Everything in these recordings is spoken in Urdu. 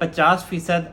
50%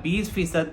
20%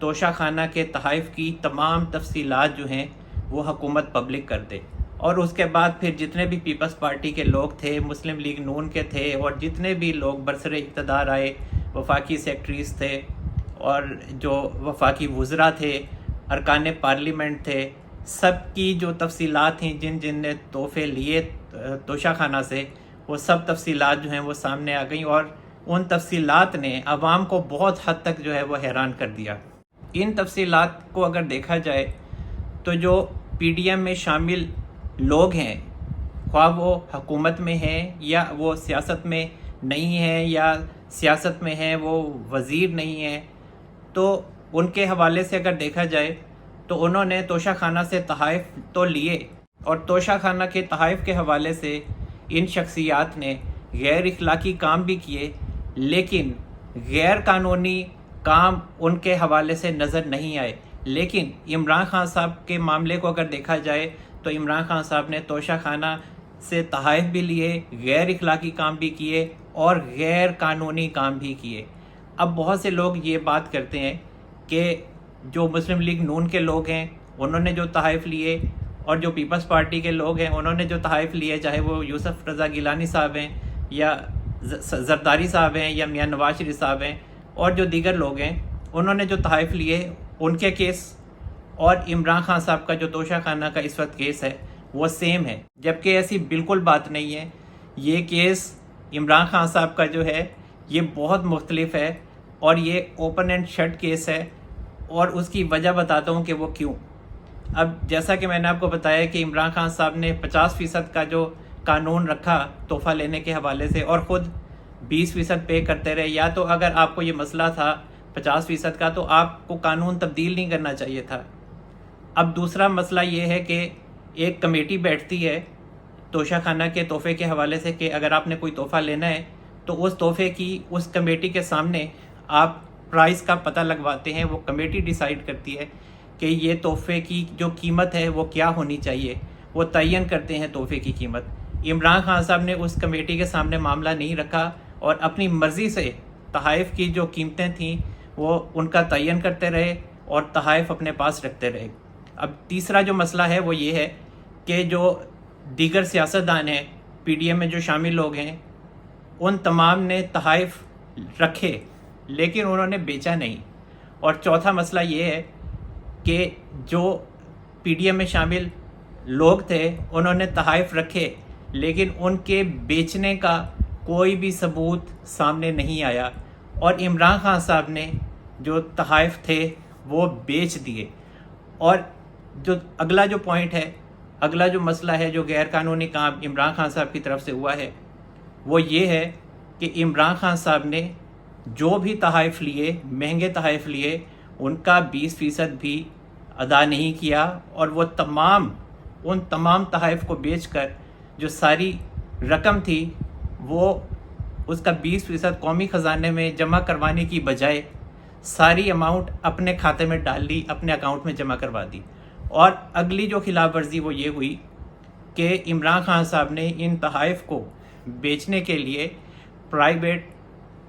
توشہ خانہ کے تحائف کی تمام تفصیلات جو ہیں وہ حکومت پبلک کر دے، اور اس کے بعد پھر جتنے بھی پیپلز پارٹی کے لوگ تھے، مسلم لیگ نون کے تھے، اور جتنے بھی لوگ برسر اقتدار آئے، وفاقی سیکٹریز تھے اور جو وفاقی وزراء تھے، ارکان پارلیمنٹ تھے، سب کی جو تفصیلات تھیں، جن جن نے تحفے لیے توشہ خانہ سے، وہ سب تفصیلات جو ہیں وہ سامنے آ گئیں، اور ان تفصیلات نے عوام کو بہت حد تک جو ہے وہ حیران کر دیا۔ ان تفصیلات کو اگر دیکھا جائے تو جو پی ڈی ایم میں شامل لوگ ہیں، خواہ وہ حکومت میں ہیں یا وہ سیاست میں نہیں ہیں، یا سیاست میں ہیں وہ وزیر نہیں ہیں، تو ان کے حوالے سے اگر دیکھا جائے تو انہوں نے توشہ خانہ سے تحائف تو لیے، اور توشہ خانہ کے تحائف کے حوالے سے ان شخصیات نے غیر اخلاقی کام بھی کیے، لیکن غیر قانونی کام ان کے حوالے سے نظر نہیں آئے۔ لیکن عمران خان صاحب کے معاملے کو اگر دیکھا جائے تو عمران خان صاحب نے توشہ خانہ سے تحائف بھی لیے، غیر اخلاقی کام بھی کیے اور غیر قانونی کام بھی کیے۔ اب بہت سے لوگ یہ بات کرتے ہیں کہ جو مسلم لیگ نون کے لوگ ہیں انہوں نے جو تحائف لیے، اور جو پیپلز پارٹی کے لوگ ہیں انہوں نے جو تحائف لیے، چاہے وہ یوسف رضا گیلانی صاحب ہیں یا زرداری صاحب ہیں یا میاں نواز شریف صاحب ہیں، اور جو دیگر لوگ ہیں انہوں نے جو تحائف لیے، ان کے کیس اور عمران خان صاحب کا جو توشہ خانہ کا اس وقت کیس ہے وہ سیم ہے، جبکہ ایسی بالکل بات نہیں ہے۔ یہ کیس عمران خان صاحب کا جو ہے یہ بہت مختلف ہے، اور یہ اوپن اینڈ شٹ کیس ہے، اور اس کی وجہ بتاتا ہوں کہ وہ کیوں۔ اب جیسا کہ میں نے آپ کو بتایا کہ عمران خان صاحب نے 50% کا جو قانون رکھا تحفہ لینے کے حوالے سے، اور خود 20% پے کرتے رہے، یا تو اگر آپ کو یہ مسئلہ تھا 50% کا تو آپ کو قانون تبدیل نہیں کرنا چاہیے تھا۔ اب دوسرا مسئلہ یہ ہے کہ ایک کمیٹی بیٹھتی ہے توشہ خانہ کے تحفے کے حوالے سے کہ اگر آپ نے کوئی تحفہ لینا ہے تو اس تحفے کی اس کمیٹی کے سامنے آپ پرائز کا پتہ لگواتے ہیں، وہ کمیٹی ڈیسائیڈ کرتی ہے کہ یہ تحفے کی جو قیمت ہے وہ کیا ہونی چاہیے، وہ تعین کرتے ہیں تحفے کی قیمت۔ عمران خان صاحب نے اس کمیٹی کے سامنے معاملہ نہیں رکھا، اور اپنی مرضی سے تحائف کی جو قیمتیں تھیں وہ ان کا تعین کرتے رہے اور تحائف اپنے پاس رکھتے رہے۔ اب تیسرا جو مسئلہ ہے وہ یہ ہے کہ جو دیگر سیاستدان ہیں پی ڈی ایم میں جو شامل لوگ ہیں، ان تمام نے تحائف رکھے لیکن انہوں نے بیچا نہیں۔ اور چوتھا مسئلہ یہ ہے کہ جو پی ڈی ایم میں شامل لوگ تھے انہوں نے تحائف رکھے، لیکن ان کے بیچنے کا کوئی بھی ثبوت سامنے نہیں آیا، اور عمران خان صاحب نے جو تحائف تھے وہ بیچ دیے۔ اور جو اگلا جو پوائنٹ ہے، اگلا جو مسئلہ ہے جو غیر قانونی کام عمران خان صاحب کی طرف سے ہوا ہے، وہ یہ ہے کہ عمران خان صاحب نے جو بھی تحائف لیے، مہنگے تحائف لیے، ان کا 20% بھی ادا نہیں کیا، اور وہ ان تمام تحائف کو بیچ کر جو ساری رقم تھی وہ اس کا 20% قومی خزانے میں جمع کروانے کی بجائے ساری اماؤنٹ اپنے کھاتے میں ڈال لی، اپنے اکاؤنٹ میں جمع کروا دی۔ اور اگلی جو خلاف ورزی وہ یہ ہوئی کہ عمران خان صاحب نے ان تحائف کو بیچنے کے لیے پرائیویٹ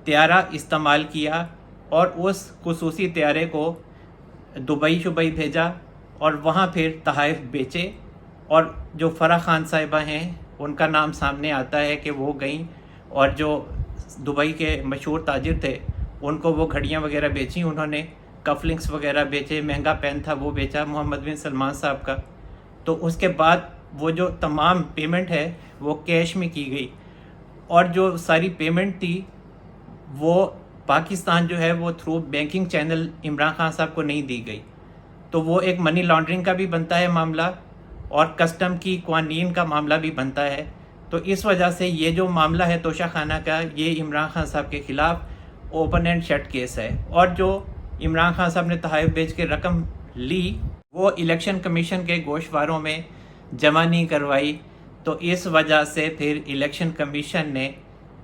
طیارہ استعمال کیا، اور اس خصوصی طیارے کو دبئی بھیجا، اور وہاں پھر تحائف بیچے۔ اور جو فرح خان صاحبہ ہیں ان کا نام سامنے آتا ہے کہ وہ گئیں، اور جو دبئی کے مشہور تاجر تھے ان کو وہ گھڑیاں وغیرہ بیچیں، انہوں نے کف لنکس وغیرہ بیچے، مہنگا پین تھا وہ بیچا محمد بن سلمان صاحب کا۔ تو اس کے بعد وہ جو تمام پیمنٹ ہے وہ کیش میں کی گئی، اور جو ساری پیمنٹ تھی وہ پاکستان جو ہے وہ through banking channel Imran Khan صاحب کو نہیں دی گئی۔ تو وہ ایک منی لانڈرنگ کا بھی بنتا ہے معاملہ، اور کسٹم کی قوانین کا معاملہ بھی بنتا ہے۔ تو اس وجہ سے یہ جو معاملہ ہے توشہ خانہ کا، یہ عمران خان صاحب کے خلاف اوپن اینڈ شٹ کیس ہے۔ اور جو عمران خان صاحب نے تحائف بیچ کے رقم لی وہ الیکشن کمیشن کے گوشواروں میں جمع نہیں کروائی، تو اس وجہ سے پھر الیکشن کمیشن نے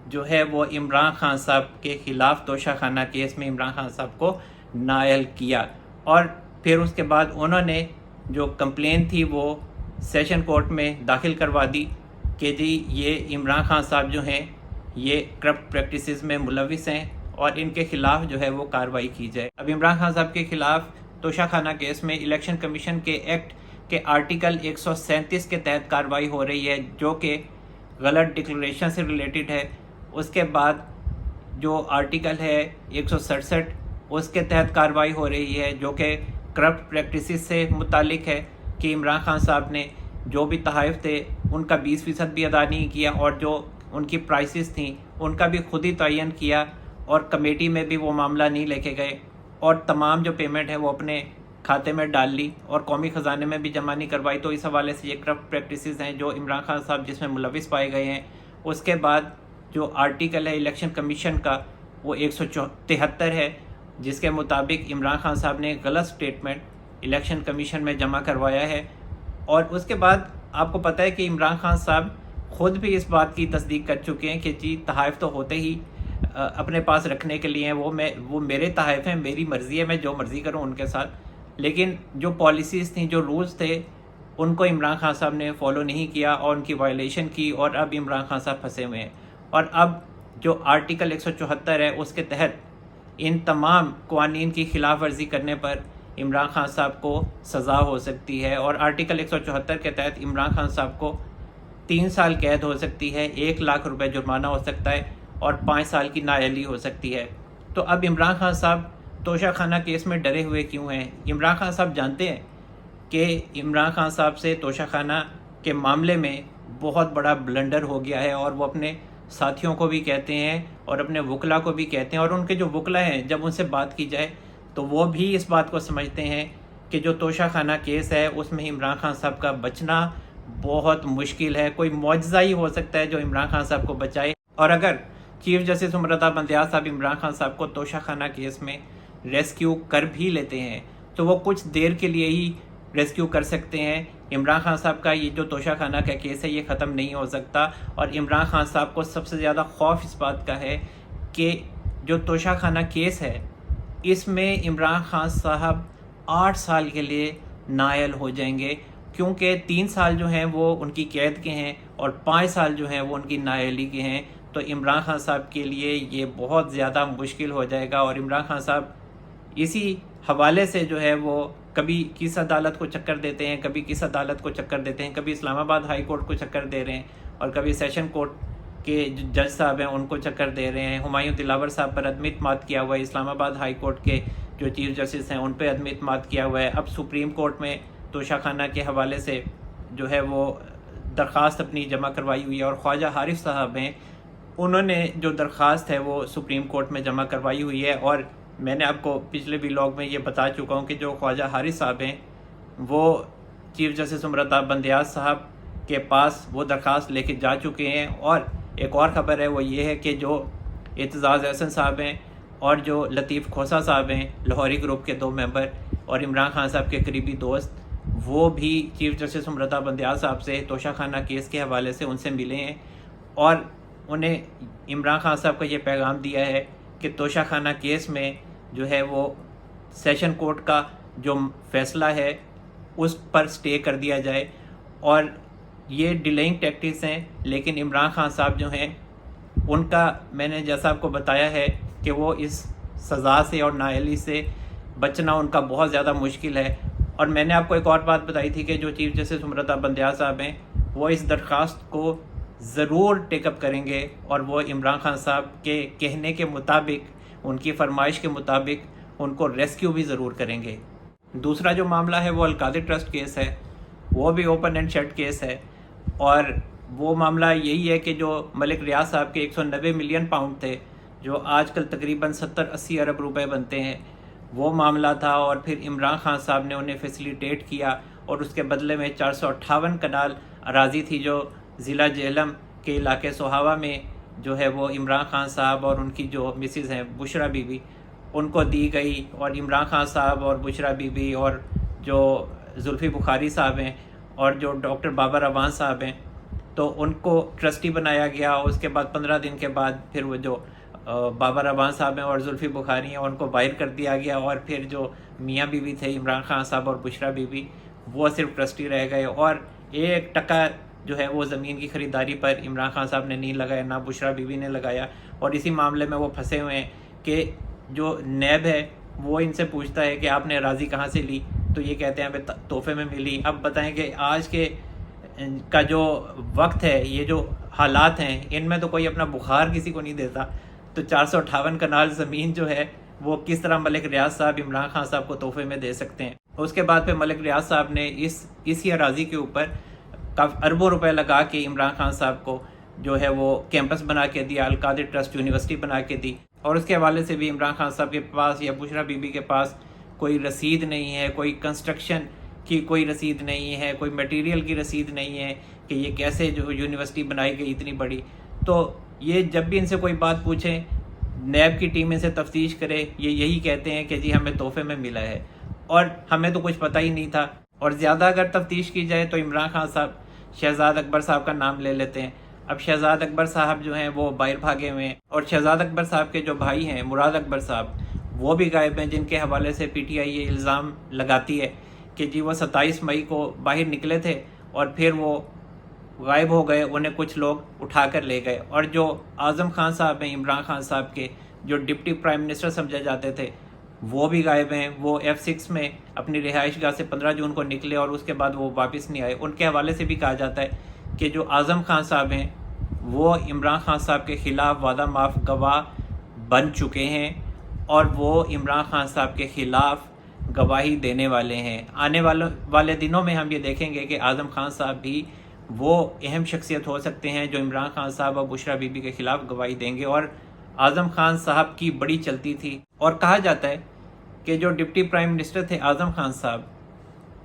جو ہے وہ عمران خان صاحب کے خلاف توشہ خانہ کیس میں عمران خان صاحب کو نائل کیا، اور پھر اس کے بعد انہوں نے جو کمپلین تھی وہ سیشن کورٹ میں داخل کروا دی کہ جی یہ عمران خان صاحب جو ہیں یہ کرپٹ پریکٹسز میں ملوث ہیں، اور ان کے خلاف جو ہے وہ کارروائی کی جائے۔ اب عمران خان صاحب کے خلاف توشہ خانہ کیس میں الیکشن کمیشن کے ایکٹ کے آرٹیکل 137 کے تحت کارروائی ہو رہی ہے، جو کہ غلط ڈکلریشن سے ریلیٹڈ ہے۔ اس کے بعد جو آرٹیکل ہے 167 اس کے تحت کارروائی ہو رہی ہے، جو کہ کرپٹ پریکٹسز سے متعلق ہے کہ عمران خان صاحب نے جو بھی تحائف تھے ان کا 20% بھی ادا نہیں کیا، اور جو ان کی پرائسز تھیں ان کا بھی خود ہی تعین کیا، اور کمیٹی میں بھی وہ معاملہ نہیں لے کے گئے، اور تمام جو پیمنٹ ہے وہ اپنے کھاتے میں ڈال لی اور قومی خزانے میں بھی جمع نہیں کروائی۔ تو اس حوالے سے یہ کرپٹ پریکٹسز ہیں جو عمران خان صاحب جس میں ملوث پائے گئے ہیں۔ اس کے بعد جو آرٹیکل ہے الیکشن کمیشن کا وہ 173 ہے، جس کے مطابق عمران خان صاحب نے غلط سٹیٹمنٹ الیکشن کمیشن میں جمع کروایا ہے۔ اور اس کے بعد آپ کو پتہ ہے کہ عمران خان صاحب خود بھی اس بات کی تصدیق کر چکے ہیں کہ جی تحائف تو ہوتے ہی اپنے پاس رکھنے کے لیے ہیں، وہ میرے تحائف ہیں، میری مرضی ہے، میں جو مرضی کروں ان کے ساتھ، لیکن جو پالیسیز تھیں، جو رولز تھے، ان کو عمران خان صاحب نے فالو نہیں کیا اور ان کی وائلیشن کی، اور اب عمران خان صاحب پھنسے ہوئے ہیں۔ اور اب جو آرٹیکل 174 ہے اس کے تحت ان تمام قوانین کی خلاف ورزی کرنے پر عمران خان صاحب کو سزا ہو سکتی ہے، اور آرٹیکل 174 کے تحت عمران خان صاحب کو 3 سال قید ہو سکتی ہے، 1 لاکھ روپے جرمانہ ہو سکتا ہے، اور 5 سال کی نااہلی ہو سکتی ہے۔ تو اب عمران خان صاحب توشہ خانہ کیس میں ڈرے ہوئے کیوں ہیں؟ عمران خان صاحب جانتے ہیں کہ عمران خان صاحب سے توشہ خانہ کے معاملے میں بہت بڑا بلنڈر ہو گیا ہے، اور وہ اپنے ساتھیوں کو بھی کہتے ہیں اور اپنے وکلا کو بھی کہتے ہیں، اور ان کے جو وکلا ہیں جب ان سے بات کی جائے تو وہ بھی اس بات کو سمجھتے ہیں کہ جو توشہ خانہ کیس ہے اس میں عمران خان صاحب کا بچنا بہت مشکل ہے، کوئی معجزہ ہی ہو سکتا ہے جو عمران خان صاحب کو بچائے۔ اور اگر چیف جسٹس عمر عطا بندیال صاحب عمران خان صاحب کو توشہ خانہ کیس میں ریسکیو کر بھی لیتے ہیں تو وہ کچھ دیر کے لیے ہی ریسکیو کر سکتے ہیں۔ عمران خان صاحب کا یہ جو توشہ خانہ کا کیس ہے یہ ختم نہیں ہو سکتا، اور عمران خان صاحب کو سب سے زیادہ خوف اس بات کا ہے کہ جو توشہ خانہ کیس ہے اس میں عمران خان صاحب 8 سال کے لیے نااہل ہو جائیں گے، کیونکہ 3 سال جو ہیں وہ ان کی قید کے ہیں اور 5 سال جو ہیں وہ ان کی نااہلی کے ہیں۔ تو عمران خان صاحب کے لیے یہ بہت زیادہ مشکل ہو جائے گا، اور عمران خان صاحب اسی حوالے سے جو ہے وہ کبھی کس عدالت کو چکر دیتے ہیں، کبھی کس عدالت کو چکر دیتے ہیں، کبھی اسلام آباد ہائی کورٹ کو چکر دے رہے ہیں، اور کبھی سیشن کورٹ کے جو جج صاحب ہیں ان کو چکر دے رہے ہیں۔ ہمایوں دلاور صاحب پر عدم اعتماد کیا ہوا ہے، اسلام آباد ہائی کورٹ کے جو چیف جسٹس ہیں ان پہ عدم اعتماد کیا ہوا ہے۔ اب سپریم کورٹ میں توشہ خانہ کے حوالے سے جو ہے وہ درخواست اپنی جمع کروائی ہوئی ہے، اور خواجہ حارث صاحب ہیں انہوں نے جو درخواست ہے وہ سپریم کورٹ میں جمع کروائی ہوئی ہے۔ اور میں نے آپ کو پچھلے ویلاگ میں یہ بتا چکا ہوں کہ جو خواجہ حارث صاحب ہیں وہ چیف جسٹس عمر عطا بندیال صاحب کے پاس وہ درخواست لے کے جا چکے ہیں۔ اور ایک اور خبر ہے وہ یہ ہے کہ جو اعتزاز احسن صاحب ہیں اور جو لطیف کھوسہ صاحب ہیں لاہوری گروپ کے 2 ممبر اور عمران خان صاحب کے قریبی دوست، وہ بھی چیف جسٹس عمر عطا بندیال صاحب سے توشہ خانہ کیس کے حوالے سے ان سے ملے ہیں، اور انہیں عمران خان صاحب کا یہ پیغام دیا ہے کہ توشہ خانہ کیس میں جو ہے وہ سیشن کورٹ کا جو فیصلہ ہے اس پر سٹے کر دیا جائے۔ اور یہ ڈیلینگ ٹیکٹکس ہیں، لیکن عمران خان صاحب جو ہیں ان کا میں نے جیسا آپ کو بتایا ہے کہ وہ اس سزا سے اور نااہلی سے بچنا ان کا بہت زیادہ مشکل ہے۔ اور میں نے آپ کو ایک اور بات بتائی تھی کہ جو چیف جسٹس عمر عطا بندیال صاحب ہیں وہ اس درخواست کو ضرور ٹیک اپ کریں گے، اور وہ عمران خان صاحب کے کہنے کے مطابق، ان کی فرمائش کے مطابق ان کو ریسکیو بھی ضرور کریں گے۔ دوسرا جو معاملہ ہے وہ القادری ٹرسٹ کیس ہے، وہ بھی اوپن اینڈ شٹ کیس ہے، اور وہ معاملہ یہی ہے کہ جو ملک ریاض صاحب کے 190 ملین پاؤنڈ تھے جو آج کل تقریباً 70-80 ارب روپے بنتے ہیں، وہ معاملہ تھا، اور پھر عمران خان صاحب نے انہیں فیسیلیٹیٹ کیا، اور اس کے بدلے میں 458 کنال اراضی تھی جو ضلع جہلم کے علاقے سوہاوا میں جو ہے وہ عمران خان صاحب اور ان کی جو مسز ہیں بشرا بی بی ان کو دی گئی، اور عمران خان صاحب اور بشرا بی بی اور جو زلفی بخاری صاحب ہیں اور جو ڈاکٹر بابر روان صاحب ہیں تو ان کو ٹرسٹی بنایا گیا۔ اس کے بعد 15 دن کے بعد پھر وہ جو بابر روان صاحب ہیں اور زلفی بخاری ہیں ان کو باہر کر دیا گیا، اور پھر جو میاں بی بی تھے عمران خان صاحب اور بشرا بی بی وہ صرف ٹرسٹی رہ گئے، اور 1 ٹکا جو ہے وہ زمین کی خریداری پر عمران خان صاحب نے نہیں لگایا، نہ بشرا بی بی نے لگایا، اور اسی معاملے میں وہ پھنسے ہوئے ہیں کہ جو نیب ہے وہ ان سے پوچھتا ہے کہ آپ نے اراضی کہاں سے لی، تو یہ کہتے ہیں ہمیں تحفے میں ملی۔ اب بتائیں کہ آج کے کا جو وقت ہے، یہ جو حالات ہیں، ان میں تو کوئی اپنا بخار کسی کو نہیں دیتا، تو 458 کنال زمین جو ہے وہ کس طرح ملک ریاض صاحب عمران خان صاحب کو تحفے میں دے سکتے ہیں؟ اس کے بعد پھر ملک ریاض صاحب نے اسی اراضی کے اوپر اربوں روپے لگا کے عمران خان صاحب کو جو ہے وہ کیمپس بنا کے دیا، القادر ٹرسٹ یونیورسٹی بنا کے دی، اور اس کے حوالے سے بھی عمران خان صاحب کے پاس یا بشرا بی بی کے پاس کوئی رسید نہیں ہے، کوئی کنسٹرکشن کی کوئی رسید نہیں ہے، کوئی میٹیریل کی رسید نہیں ہے کہ یہ کیسے جو یونیورسٹی بنائی گئی اتنی بڑی۔ تو یہ جب بھی ان سے کوئی بات پوچھیں، نیب کی ٹیم ان سے تفتیش کرے، یہ یہی کہتے ہیں کہ جی ہمیں تحفے میں ملا ہے اور ہمیں تو کچھ پتہ ہی نہیں تھا۔ اور زیادہ اگر تفتیش کی جائے تو عمران خان صاحب شہزاد اکبر صاحب کا نام لے لیتے ہیں۔ اب شہزاد اکبر صاحب جو ہیں وہ باہر بھاگے ہوئے ہیں، اور شہزاد اکبر صاحب کے جو بھائی ہیں مراد اکبر صاحب، وہ بھی غائب ہیں، جن کے حوالے سے پی ٹی آئی یہ الزام لگاتی ہے کہ جی وہ 27 مئی کو باہر نکلے تھے اور پھر وہ غائب ہو گئے، انہیں کچھ لوگ اٹھا کر لے گئے۔ اور جو اعظم خان صاحب ہیں عمران خان صاحب کے، جو ڈپٹی پرائم منسٹر سمجھے جاتے تھے، وہ بھی غائب ہیں۔ وہ F6 میں اپنی رہائش گاہ سے 15 جون کو نکلے اور اس کے بعد وہ واپس نہیں آئے۔ ان کے حوالے سے بھی کہا جاتا ہے کہ جو اعظم خان صاحب ہیں وہ عمران خان صاحب کے خلاف وعدہ معاف گواہ بن چکے ہیں، اور وہ عمران خان صاحب کے خلاف گواہی دینے والے ہیں۔ آنے والے دنوں میں ہم یہ دیکھیں گے کہ اعظم خان صاحب بھی وہ اہم شخصیت ہو سکتے ہیں جو عمران خان صاحب اور بشرا بی بی کے خلاف گواہی دیں گے۔ اور اعظم خان صاحب کی بڑی چلتی تھی، اور کہا جاتا ہے کہ جو ڈپٹی پرائم منسٹر تھے اعظم خان صاحب،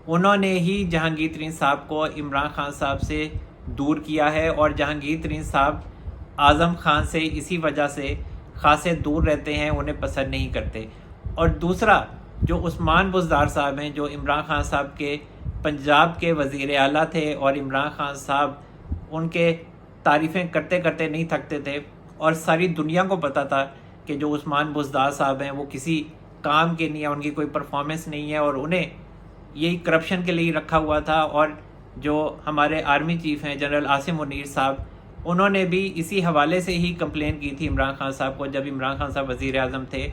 انہوں نے ہی جہانگیر ترین صاحب کو عمران خان صاحب سے دور کیا ہے، اور جہانگیر ترین صاحب اعظم خان سے اسی وجہ سے خاصے دور رہتے ہیں، انہیں پسند نہیں کرتے۔ اور دوسرا جو عثمان بزدار صاحب ہیں، جو عمران خان صاحب کے پنجاب کے وزیر اعلیٰ تھے، اور عمران خان صاحب ان کے تعریفیں کرتے کرتے نہیں تھکتے تھے، اور ساری دنیا کو پتہ تھا کہ جو عثمان بزدار صاحب ہیں وہ کسی کام کے نہیں ہیں، ان کی کوئی پرفارمنس نہیں ہے، اور انہیں یہی کرپشن کے لیے رکھا ہوا تھا۔ اور جو ہمارے آرمی چیف ہیں جنرل عاصم منیر صاحب، انہوں نے بھی اسی حوالے سے ہی کمپلین کی تھی عمران خان صاحب کو، جب عمران خان صاحب وزیر اعظم تھے،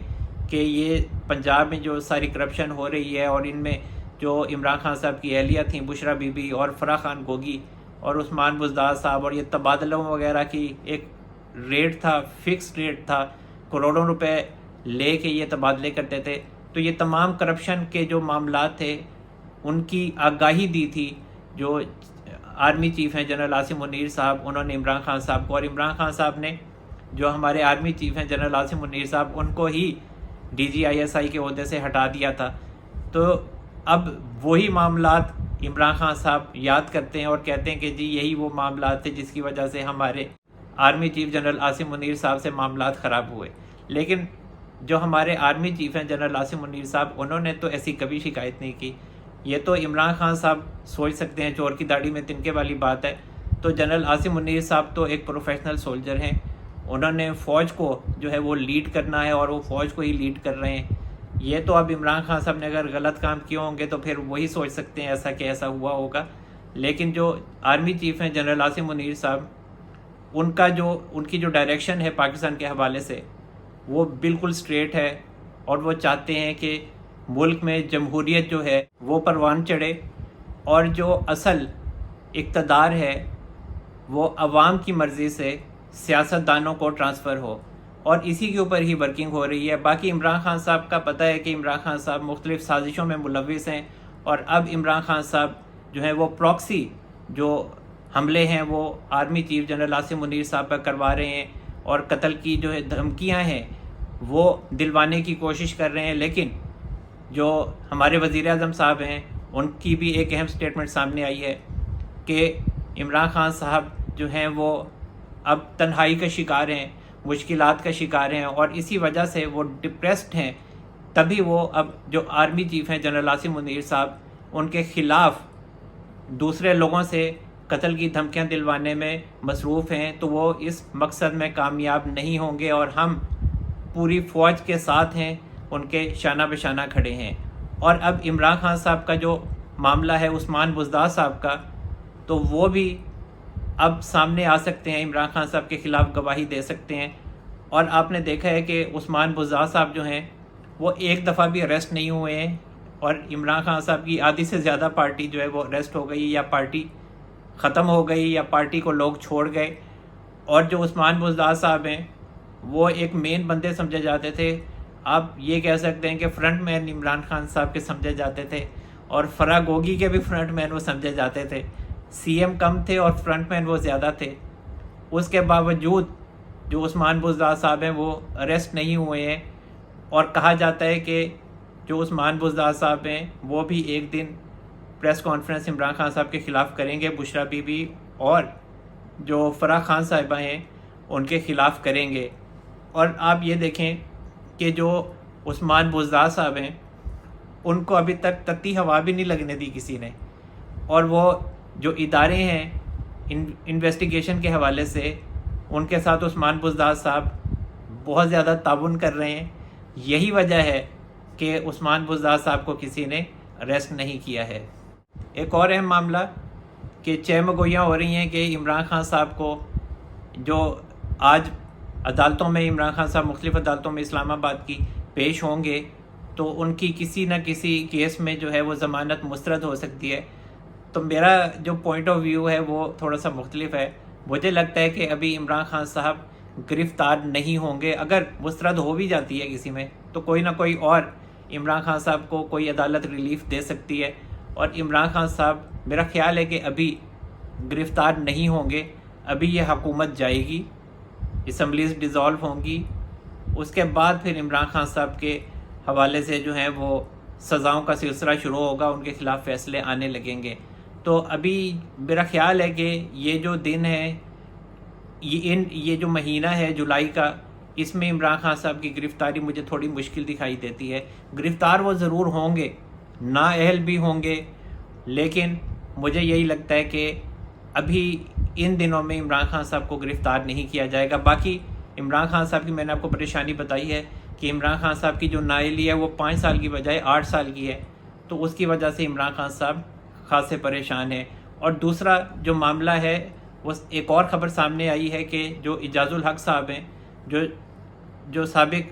کہ یہ پنجاب میں جو ساری کرپشن ہو رہی ہے، اور ان میں جو عمران خان صاحب کی اہلیہ تھیں بشرا بی بی اور فرح خان گوگی اور عثمان بزدار صاحب، اور یہ تبادلوں وغیرہ کی ایک ریٹ تھا، فکس ریٹ تھا، کروڑوں روپے لے کے یہ تبادلے کرتے تھے، تو یہ تمام کرپشن کے جو معاملات تھے ان کی آگاہی دی تھی جو آرمی چیف ہیں جنرل عاصم منیر صاحب، انہوں نے عمران خان صاحب کو، اور عمران خان صاحب نے جو ہمارے آرمی چیف ہیں جنرل عاصم منیر صاحب، ان کو ہی DGISI کے عہدے سے ہٹا دیا تھا۔ تو اب وہی معاملات عمران خان صاحب یاد کرتے ہیں اور کہتے ہیں کہ جی یہی وہ معاملات تھے جس کی وجہ سے ہمارے army chief general Asim Munir صاحب سے معاملات خراب ہوئے۔ لیکن جو ہمارے آرمی چیف ہیں جنرل عاصم منیر صاحب، انہوں نے تو ایسی کبھی شکایت نہیں کی۔ یہ تو عمران خان صاحب سوچ سکتے ہیں، چور کی داڑھی میں تنکے والی بات ہے۔ تو جنرل عاصم منیر صاحب تو ایک پروفیشنل سولجر ہیں، انہوں نے فوج کو جو ہے وہ لیڈ کرنا ہے، اور وہ فوج کو ہی لیڈ کر رہے ہیں۔ یہ تو اب عمران خان صاحب نے اگر غلط کام کیے ہوں گے تو پھر وہی سوچ سکتے ہیں ایسا کہ ایسا ہوا ہوگا۔ لیکن جو آرمی چیف ہیں جنرل عاصم منیر صاحب، ان کی جو ڈائریکشن ہے پاکستان کے حوالے سے وہ بالکل سٹریٹ ہے، اور وہ چاہتے ہیں کہ ملک میں جمہوریت جو ہے وہ پروان چڑھے، اور جو اصل اقتدار ہے وہ عوام کی مرضی سے سیاستدانوں کو ٹرانسفر ہو، اور اسی کے اوپر ہی ورکنگ ہو رہی ہے۔ باقی عمران خان صاحب کا پتہ ہے کہ عمران خان صاحب مختلف سازشوں میں ملوث ہیں، اور اب عمران خان صاحب جو ہے وہ پراکسی جو حملے ہیں وہ army chief general Asim Munir صاحب پر کروا رہے ہیں، اور قتل کی جو ہے دھمکیاں ہیں وہ دلوانے کی کوشش کر رہے ہیں۔ لیکن جو ہمارے وزیر اعظم صاحب ہیں ان کی بھی ایک اہم سٹیٹمنٹ سامنے آئی ہے کہ عمران خان صاحب جو ہیں وہ اب تنہائی کا شکار ہیں، مشکلات کا شکار ہیں، اور اسی وجہ سے وہ ڈپریسڈ ہیں۔ تبھی وہ اب جو آرمی چیف ہیں جنرل عاصم منیر صاحب، ان کے خلاف دوسرے لوگوں سے قتل کی دھمکیاں دلوانے میں مصروف ہیں۔ تو وہ اس مقصد میں کامیاب نہیں ہوں گے، اور ہم پوری فوج کے ساتھ ہیں، ان کے شانہ بہ شانہ کھڑے ہیں۔ اور اب عمران خان صاحب کا جو معاملہ ہے عثمان بزدار صاحب کا، تو وہ بھی اب سامنے آ سکتے ہیں، عمران خان صاحب کے خلاف گواہی دے سکتے ہیں۔ اور آپ نے دیکھا ہے کہ عثمان بزدار صاحب جو ہیں وہ ایک دفعہ بھی اریسٹ نہیں ہوئے ہیں، اور عمران خان صاحب کی آدھی سے زیادہ پارٹی جو ہے وہ اریسٹ ہو گئی، یا پارٹی ختم ہو گئی، یا پارٹی کو لوگ چھوڑ گئے۔ اور جو عثمان بزدار صاحب ہیں وہ ایک مین بندے سمجھے جاتے تھے، آپ یہ کہہ سکتے ہیں کہ فرنٹ مین عمران خان صاحب کے سمجھے جاتے تھے، اور فرا گوگی کے بھی فرنٹ مین وہ سمجھے جاتے تھے۔ سی ایم کم تھے اور فرنٹ مین وہ زیادہ تھے۔ اس کے باوجود جو عثمان بزدار صاحب ہیں وہ اریسٹ نہیں ہوئے ہیں، اور کہا جاتا ہے کہ جو عثمان بزدار صاحب ہیں وہ بھی ایک دن پریس کانفرنس عمران خان صاحب کے خلاف کریں گے، بشرا بی بی اور جو فرح خان صاحبہ ہیں ان کے خلاف کریں گے۔ اور آپ یہ دیکھیں کہ جو عثمان بزدار صاحب ہیں ان کو ابھی تک تتی ہوا بھی نہیں لگنے دی کسی نے، اور وہ جو ادارے ہیں انویسٹیگیشن کے حوالے سے ان کے ساتھ عثمان بزدار صاحب بہت زیادہ تعاون کر رہے ہیں۔ یہی وجہ ہے کہ عثمان بزدار صاحب کو کسی نے اریسٹ نہیں کیا ہے۔ ایک اور اہم معاملہ کہ چہمگوئیاں ہو رہی ہیں کہ عمران خان صاحب کو جو آج عدالتوں میں عمران خان صاحب مختلف عدالتوں میں اسلام آباد کی پیش ہوں گے تو ان کی کسی نہ کسی کیس میں جو ہے وہ ضمانت مسترد ہو سکتی ہے۔ تو میرا جو پوائنٹ آف ویو ہے وہ تھوڑا سا مختلف ہے۔ مجھے لگتا ہے کہ ابھی عمران خان صاحب گرفتار نہیں ہوں گے۔ اگر مسترد ہو بھی جاتی ہے کسی میں تو کوئی نہ کوئی اور عمران خان صاحب کو کوئی عدالت ریلیف دے سکتی ہے، اور عمران خان صاحب میرا خیال ہے کہ ابھی گرفتار نہیں ہوں گے۔ ابھی یہ حکومت جائے گی، اسمبلیز ڈیزالو ہوں گی، اس کے بعد پھر عمران خان صاحب کے حوالے سے جو ہیں وہ سزاؤں کا سلسلہ شروع ہوگا، ان کے خلاف فیصلے آنے لگیں گے۔ تو ابھی میرا خیال ہے کہ یہ جو دن ہے، یہ جو مہینہ ہے جولائی کا، اس میں عمران خان صاحب کی گرفتاری مجھے تھوڑی مشکل دکھائی دیتی ہے۔ گرفتار وہ ضرور ہوں گے، نااہل بھی ہوں گے، لیکن مجھے یہی لگتا ہے کہ ابھی ان دنوں میں عمران خان صاحب کو گرفتار نہیں کیا جائے گا۔ باقی عمران خان صاحب کی میں نے آپ کو پریشانی بتائی ہے کہ عمران خان صاحب کی جو نااہلی ہے وہ 5 سال کی بجائے 8 سال کی ہے، تو اس کی وجہ سے عمران خان صاحب خاصے پریشان ہیں۔ اور دوسرا جو معاملہ ہے وہ ایک اور خبر سامنے آئی ہے کہ جو اعجاز الحق صاحب ہیں، جو سابق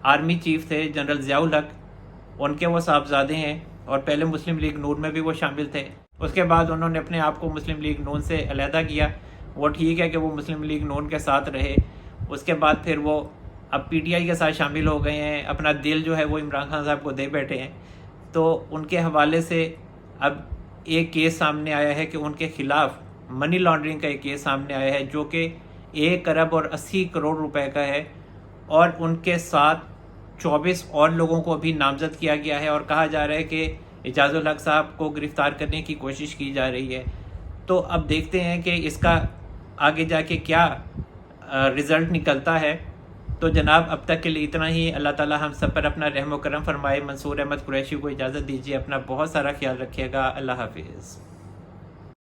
آرمی چیف تھے جنرل ضیاء الحق، ان کے وہ صاحبزادے ہیں، اور پہلے مسلم لیگ نون میں بھی وہ شامل تھے۔ اس کے بعد انہوں نے اپنے آپ کو مسلم لیگ نون سے علیحدہ کیا۔ وہ ٹھیک ہے کہ وہ مسلم لیگ نون کے ساتھ رہے، اس کے بعد پھر وہ اب پی ٹی آئی کے ساتھ شامل ہو گئے ہیں، اپنا دل جو ہے وہ عمران خان صاحب کو دے بیٹھے ہیں۔ تو ان کے حوالے سے اب ایک کیس سامنے آیا ہے کہ ان کے خلاف منی لانڈرنگ کا ایک کیس سامنے آیا ہے جو کہ 1 ارب اور 80 کروڑ روپے کا ہے، اور ان کے ساتھ 24 اور لوگوں کو بھی نامزد کیا گیا ہے، اور کہا جا رہا ہے کہ اعجاز الحق صاحب کو گرفتار کرنے کی کوشش کی جا رہی ہے۔ تو اب دیکھتے ہیں کہ اس کا آگے جا کے کیا رزلٹ نکلتا ہے۔ تو جناب اب تک کے لیے اتنا ہی۔ اللہ تعالی ہم سب پر اپنا رحم و کرم فرمائے۔ منصور احمد قریشی کو اجازت دیجیے، اپنا بہت سارا خیال رکھیے گا۔ اللہ حافظ۔